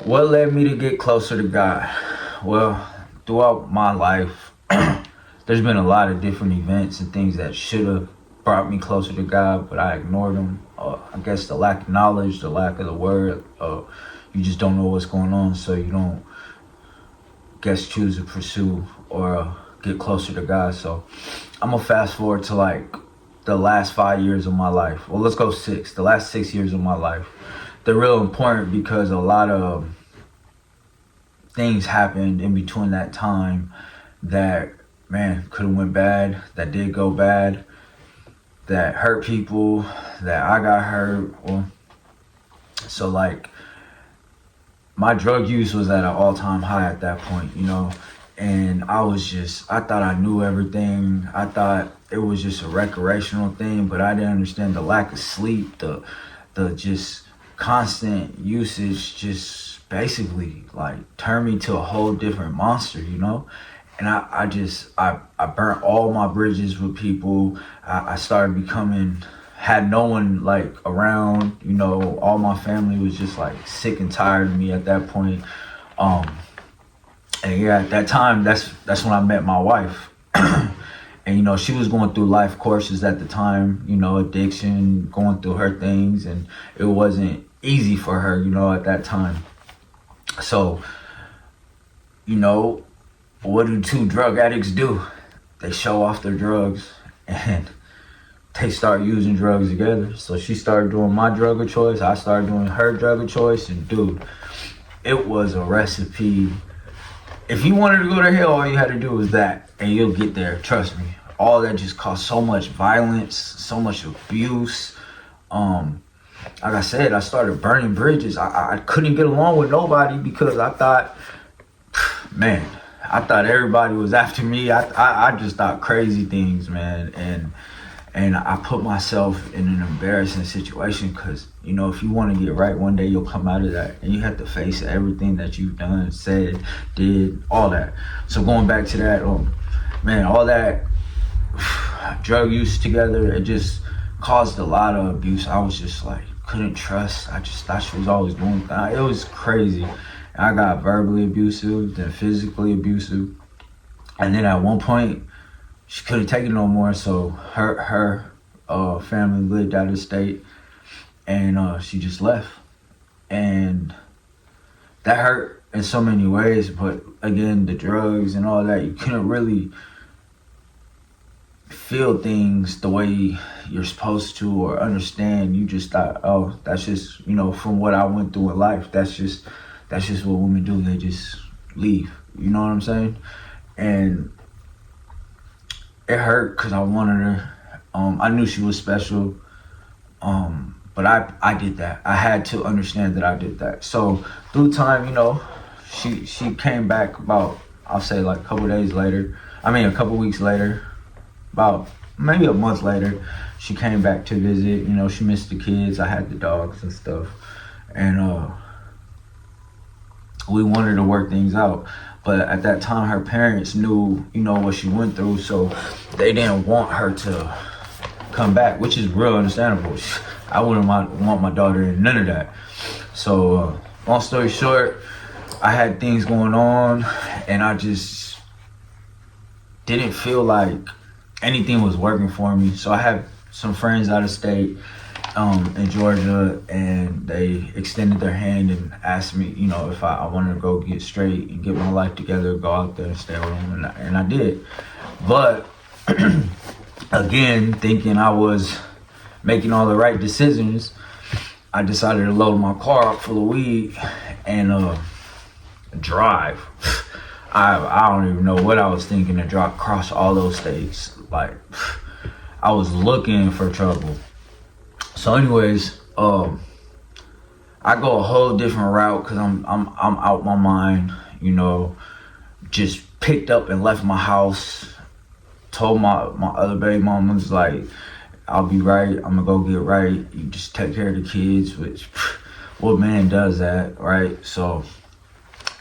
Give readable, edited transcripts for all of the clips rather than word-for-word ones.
What led me to get closer to God? Well, throughout my life, there's been a lot of different events and things that should have brought me closer to God, but I ignored them. I guess the lack of knowledge, the lack of the word, you just don't know what's going on, so you don't guess choose to pursue or get closer to God. So I'm gonna fast forward to like the last 5 years of my life. Well, let's go six. The last 6 years of my life. They're real important because a lot of things happened in between that time that, man, could have went bad, that did go bad, that hurt people, that I got hurt. So like my drug use was at an all-time high at that point, and I thought I knew everything. I thought it was just a recreational thing, but I didn't understand the lack of sleep, the just constant usage just basically like turned me to a whole different monster, and I burnt all my bridges with people. I started had no one like around, all my family was just like sick and tired of me at that point. And yeah, at that time, that's when I met my wife. And she was going through life courses at the time, addiction, going through her things, and it wasn't easy for her, at that time. So, what do two drug addicts do? They show off their drugs and they start using drugs together. So she started doing my drug of choice, I started doing her drug of choice, and dude, it was a recipe. If you wanted to go to hell, all you had to do was that, and you'll get there, trust me. All that just caused so much violence, so much abuse. Like I said, I started burning bridges. I couldn't get along with nobody because I thought, man, everybody was after me. I just thought crazy things, man. And I put myself in an embarrassing situation because, if you want to get right, one day you'll come out of that and you have to face everything that you've done, said, did, all that. So going back to that, man, all that drug use together, it just caused a lot of abuse. I was just like, couldn't trust. I just thought she was always doing things. It was crazy. I got verbally abusive, then physically abusive. And then at one point, she couldn't take it no more, so her family lived out of state, and she just left. And that hurt in so many ways, but again, the drugs and all that, you couldn't really feel things the way you're supposed to or understand. You just thought, oh, that's just, from what I went through in life, that's just what women do. They just leave, you know what I'm saying? And it hurt because I wanted her. I knew she was special, but I did that. I had to understand that I did that. So through time, she came back about, I'll say like a couple weeks later, about maybe a month later, she came back to visit. She missed the kids. I had the dogs and stuff, and we wanted to work things out. But at that time, her parents knew, what she went through, so they didn't want her to come back, which is real understandable. I wouldn't want my daughter in none of that. So, long story short, I had things going on, and I just didn't feel like anything was working for me. So I had some friends out of state, in Georgia, and they extended their hand and asked me, if I wanted to go get straight and get my life together, go out there and stay with them, and I did. But again, thinking I was making all the right decisions, I decided to load my car up full of weed and drive. I don't even know what I was thinking, to drive across all those states. Like, I was looking for trouble. So anyways, I go a whole different route because I'm out my mind, just picked up and left my house, told my other baby mamas, like, I'll be right, I'm gonna go get right, you just take care of the kids, which, what man does that, right? So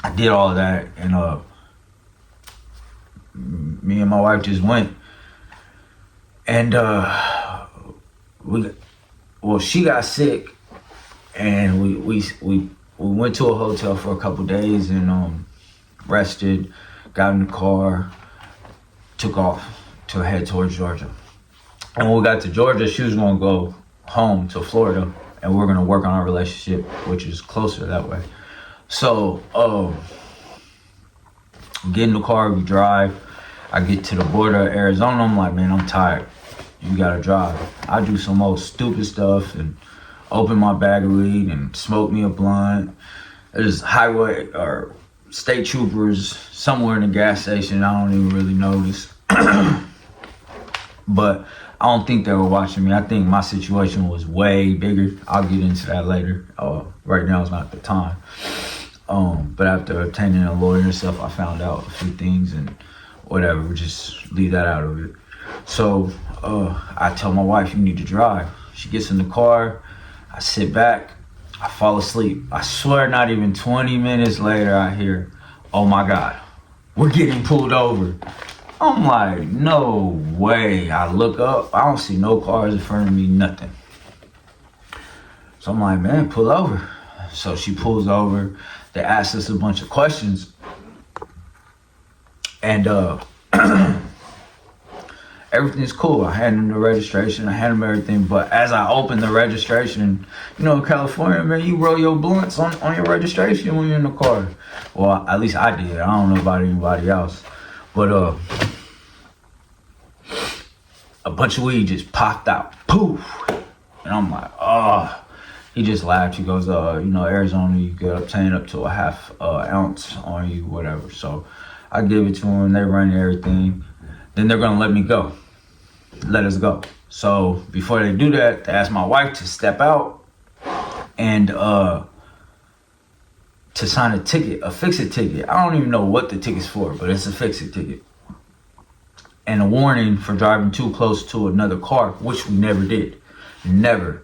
I did all that, and me and my wife just went, and she got sick, and we we went to a hotel for a couple days and rested, got in the car, took off to head towards Georgia. And when we got to Georgia, she was gonna go home to Florida and we we're gonna work on our relationship, which is closer that way. So, get in the car, we drive. I get to the border of Arizona, I'm like, man, I'm tired. You gotta drive. I do some old stupid stuff and open my bag of weed and smoke me a blunt. There's highway or state troopers somewhere in the gas station. I don't even really notice. But I don't think they were watching me. I think my situation was way bigger. I'll get into that later. Right now is not the time. But after obtaining a lawyer and stuff, I found out a few things and whatever. Just leave that out of it. So I tell my wife, you need to drive. She gets in the car. I sit back. I fall asleep. I swear not even 20 minutes later, I hear, oh my God, we're getting pulled over. I'm like, no way. I look up. I don't see no cars in front of me, nothing. So I'm like, man, pull over. So she pulls over. They asked us a bunch of questions. And everything's cool. I hand them the registration. I hand them everything. But as I open the registration, you know, in California, man, you roll your blunts on your registration when you're in the car. Well, at least I did. I don't know about anybody else. But a bunch of weed just popped out. Poof. And I'm like, oh. He just laughed. He goes, you know, Arizona, you could obtain up to a half ounce on you, whatever. So I give it to them. They run everything. Then they're going to let me go. Let us go. So before they do that, they ask my wife to step out and to sign a ticket, a fix-it ticket. I don't even know what the ticket's for, but it's a fix-it ticket. And a warning for driving too close to another car, which we never did. Never.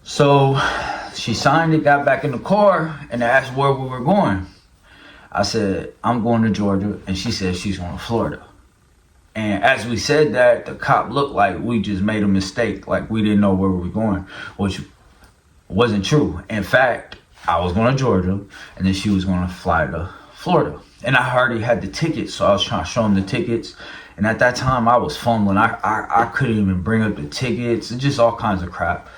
So she signed it, got back in the car, and asked where we were going. I said, I'm going to Georgia, and she said she's going to Florida. And as we said that, the cop looked like we just made a mistake, like we didn't know where we were going, which wasn't true. In fact, I was going to Georgia, and then she was going to fly to Florida. And I already had the tickets, so I was trying to show him the tickets. And at that time, I was fumbling. I couldn't even bring up the tickets, and just all kinds of crap.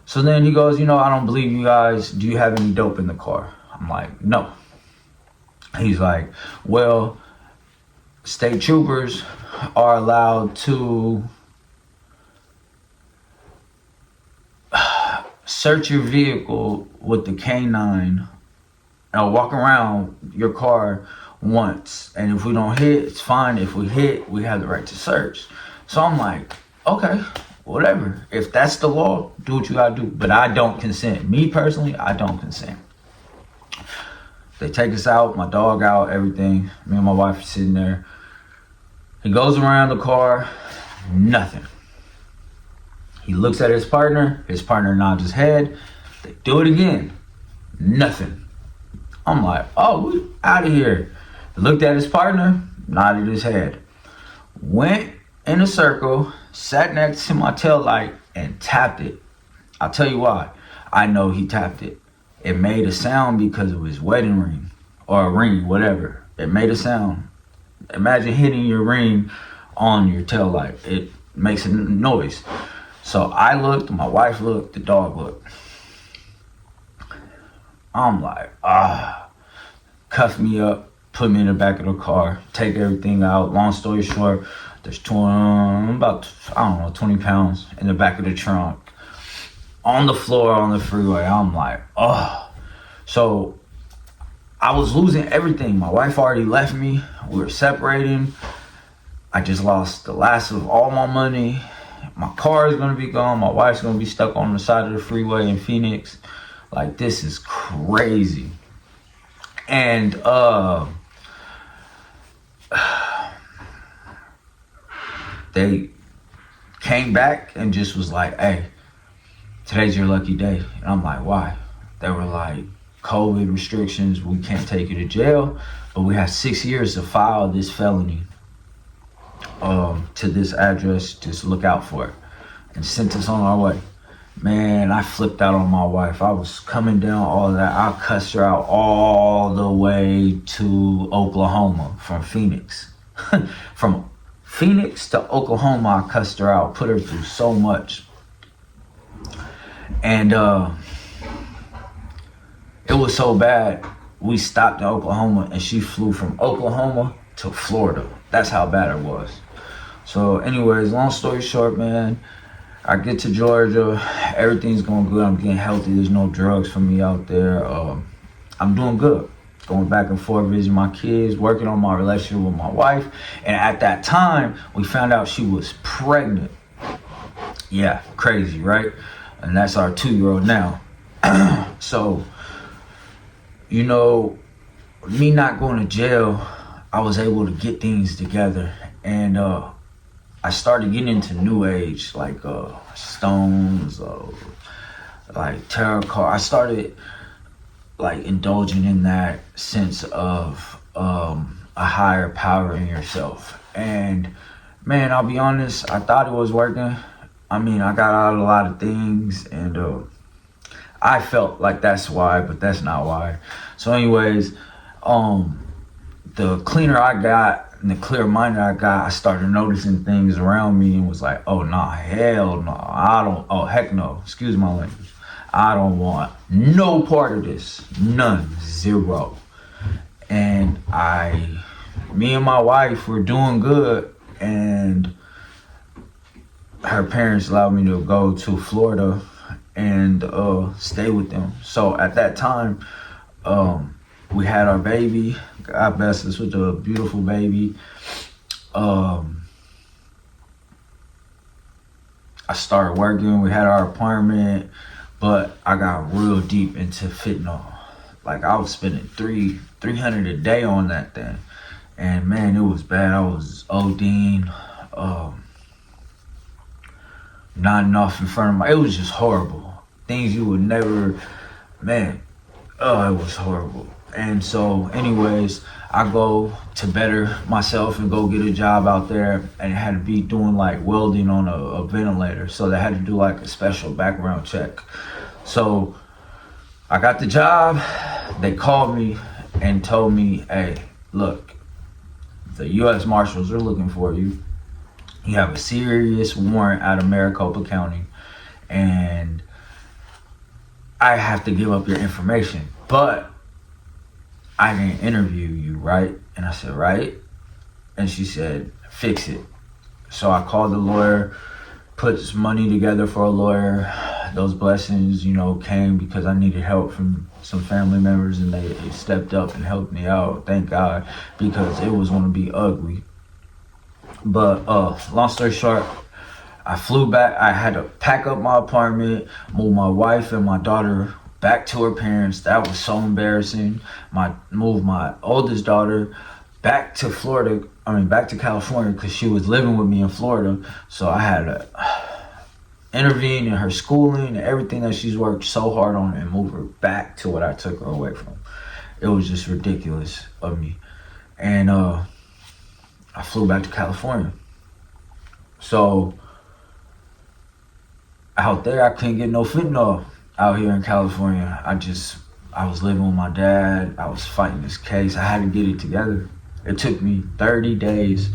So then he goes, you know, I don't believe you guys. Do you have any dope in the car? I'm like, no. He's like, well, state troopers are allowed to search your vehicle with the canine and walk around your car once. And if we don't hit, it's fine. If we hit, we have the right to search. So I'm like, okay, whatever. If that's the law, do what you gotta do. But I don't consent. Me personally, I don't consent. They take us out, my dog out, everything. Me and my wife are sitting there. He goes around the car, nothing. He looks at his partner nods his head. They do it again, nothing. I'm like, oh, we out of here. He looked at his partner, nodded his head. Went in a circle, sat next to my tail light and tapped it. I'll tell you why. I know he tapped it. It made a sound because of his wedding ring or a ring, whatever. It made a sound. Imagine hitting your ring on your tail light. It makes a noise. So I looked, my wife looked, the dog looked. I'm like, cuff me up, put me in the back of the car, take everything out. Long story short, there's about, 20 pounds in the back of the trunk. On the floor, on the freeway. I'm like, oh. So I was losing everything. My wife already left me. We were separating. I just lost the last of all my money. My car is gonna be gone. My wife's gonna be stuck on the side of the freeway in Phoenix. Like, this is crazy. And they came back and just was like, hey, today's your lucky day. And I'm like, why? They were like, COVID restrictions, we can't take you to jail, but we have 6 years to file this felony to this address. Just look out for it. And sent us on our way. Man, I flipped out on my wife. I was coming down all that. I cussed her out all the way to Oklahoma from Phoenix. From Phoenix to Oklahoma, I cussed her out, put her through so much. And it was so bad, we stopped in Oklahoma and she flew from Oklahoma to Florida. That's how bad it was. So anyways, long story short, man, I get to Georgia, everything's going good, I'm getting healthy, there's no drugs for me out there. I'm doing good. Going back and forth, visiting my kids, working on my relationship with my wife. And at that time, we found out she was pregnant. Yeah, crazy, right? And that's our 2-year-old now. So, you know, me not going to jail, I was able to get things together. And I started getting into new age, like stones, like tarot card. I started like indulging in that sense of a higher power in yourself. And man, I'll be honest, I thought it was working. I mean, I got out a lot of things, and I felt like that's why, but that's not why. So anyways, the cleaner I got and the clear minded I got, I started noticing things around me and was like, oh nah, hell no, oh heck no, excuse my language. I don't want no part of this, none, zero. And me and my wife were doing good, and her parents allowed me to go to Florida and stay with them. So at that time, we had our baby. God bless us with a beautiful baby. I started working. We had our apartment, but I got real deep into fentanyl. Like I was spending $300 a day on that thing, and man, it was bad. I was ODing, not enough in front of my. It was just horrible. Things you would never, man. Oh, it was horrible. And so, anyways, I go to better myself and go get a job out there, and it had to be doing like welding on a ventilator. So they had to do like a special background check. So I got the job. They called me and told me, hey, look, the U.S. Marshals are looking for you. You have a serious warrant out of Maricopa County, and I have to give up your information, but I didn't interview you, right? And I said, right? And she said, fix it. So I called the lawyer, put some money together for a lawyer. Those blessings, came because I needed help from some family members, and they stepped up and helped me out, thank God, because it was going to be ugly. But long story short, I flew back. I had to pack up my apartment, move my wife and my daughter back to her parents. That was so embarrassing. Moved my oldest daughter back to California, because she was living with me in Florida. So I had to intervene in her schooling and everything that she's worked so hard on and move her back to what I took her away from. It was just ridiculous of me. And I flew back to California. So out there, I couldn't get no fentanyl out here in California. I was living with my dad. I was fighting this case. I had to get it together. It took me 30 days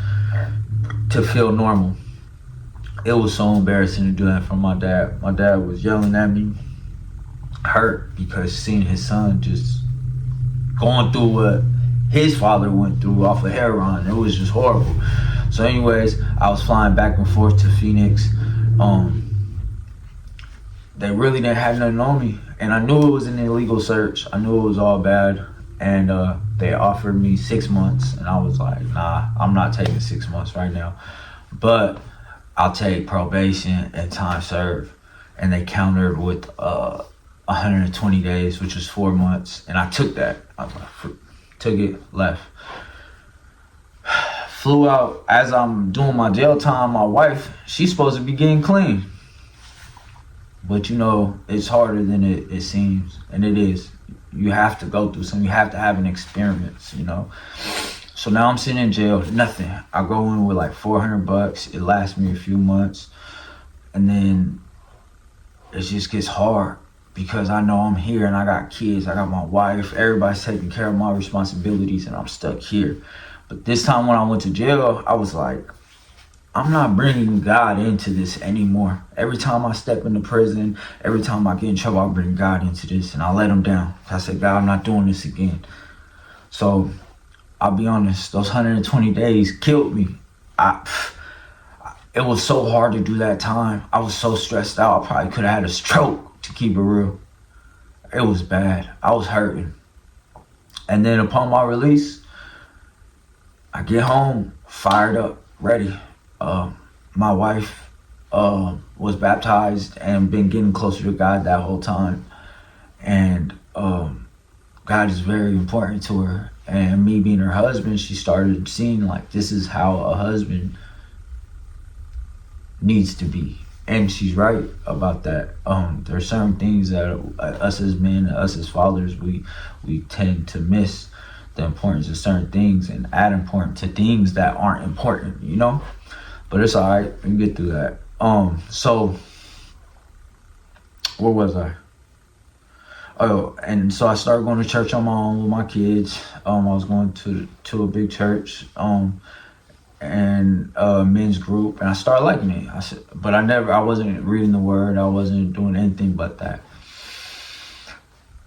to feel normal. It was so embarrassing to do that for my dad. My dad was yelling at me, hurt, because seeing his son just going through what his father went through off of heroin, it was just horrible. So anyways, I was flying back and forth to Phoenix. They really didn't have nothing on me, and I knew it was an illegal search. I knew it was all bad, and they offered me 6 months, and I was like, nah, I'm not taking 6 months right now, but I'll take probation and time served. And they countered with 120 days, which was 4 months, and I took that. I was like, took it, left. Flew out. As I'm doing my jail time, my wife, she's supposed to be getting clean. But it's harder than it seems, and it is. You have to go through something. You have to have an experience, So now I'm sitting in jail, nothing. I go in with like $400. It lasts me a few months, and then it just gets hard because I know I'm here and I got kids, I got my wife, everybody's taking care of my responsibilities and I'm stuck here. But this time when I went to jail, I was like, I'm not bringing God into this anymore. Every time I step into prison, every time I get in trouble, I bring God into this and I let him down. I said, God, I'm not doing this again. So I'll be honest, those 120 days killed me. It was so hard to do that time. I was so stressed out. I probably could have had a stroke, to keep it real. It was bad. I was hurting. And then upon my release, I get home, fired up, ready. My wife was baptized and been getting closer to God that whole time. And God is very important to her. And me being her husband, she started seeing like this is how a husband needs to be. And she's right about that. There's certain things that us as men, us as fathers, we tend to miss the importance of certain things and add importance to things that aren't important, you know? But it's all right. We can get through that. So where was I? Oh, and so I started going to church on my own with my kids. I was going to a big church, and men's group, and I started liking it. I wasn't reading the word. I wasn't doing anything but that.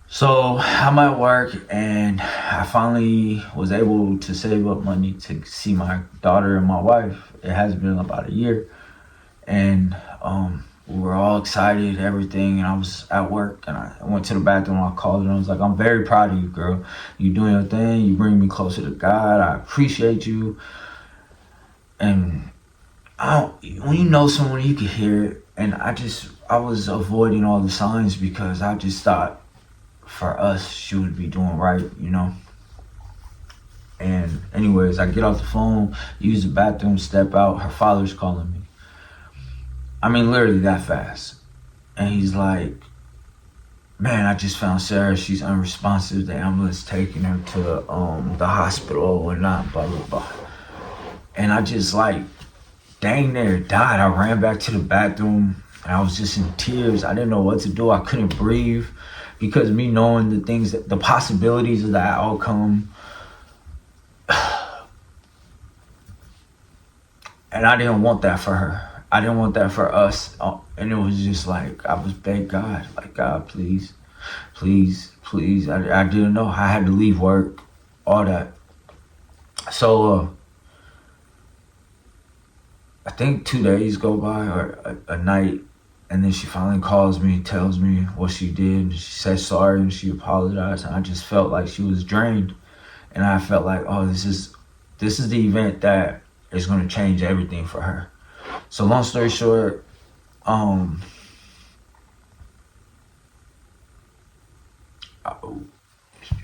So I'm at work, and I finally was able to save up money to see my daughter and my wife. It has been about a year, and we were all excited, everything, and I was at work, and I went to the bathroom, I called her, and I was like, I'm very proud of you, girl. You doing your thing, you bring me closer to God, I appreciate you. And when you know someone, you can hear it, and I was avoiding all the signs because I just thought, for us, she would be doing right, you know? And anyways, I get off the phone, use the bathroom, step out, her father's calling me. I mean, literally that fast. And he's like, man, I just found Sarah. She's unresponsive. The ambulance taking her to the hospital or not, blah, blah, blah. And I just like, dang near died. I ran back to the bathroom and I was just in tears. I didn't know what to do. I couldn't breathe because me knowing the possibilities of that outcome. And I didn't want that for her. I didn't want that for us. And it was just like, I was begging God, like, God, please, please, please. I didn't know. I had to leave work, all that. So I think 2 days go by or a night. And then she finally calls me, tells me what she did. She said sorry and she apologized. And I just felt like she was drained. And I felt like, oh, this is the event that is going to change everything for her. So long story short,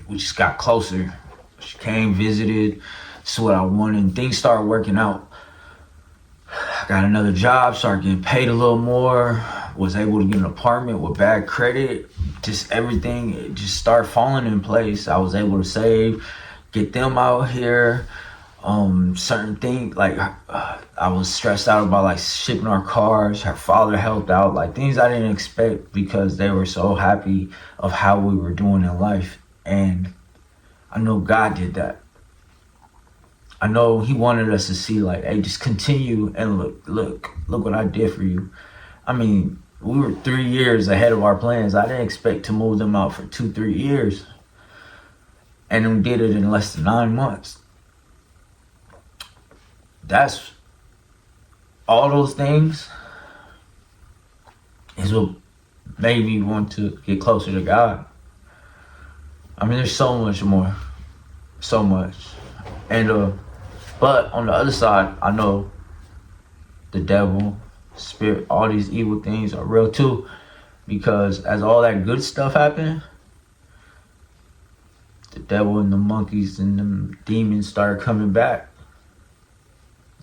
we just got closer. She came, visited, saw what I wanted, and things started working out. I got another job, started getting paid a little more, was able to get an apartment with bad credit. Just everything, it just started falling in place. I was able to save, get them out here. Certain things, like I was stressed out about like shipping our cars. Her father helped out, like things I didn't expect because they were so happy of how we were doing in life. And I know God did that. I know he wanted us to see like, hey, just continue and look what I did for you. I mean, we were 3 years ahead of our plans. I didn't expect to move them out for 2-3 years. And we did it in less than 9 months. That's all those things is what made me want to get closer to God. I mean, there's so much more, so much. And but on the other side, I know the devil, spirit, all these evil things are real too, because as all that good stuff happened, the devil and the monkeys and the demons started coming back.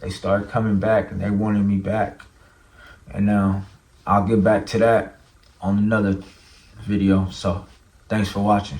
They started coming back and they wanted me back. And now I'll get back to that on another video. So thanks for watching.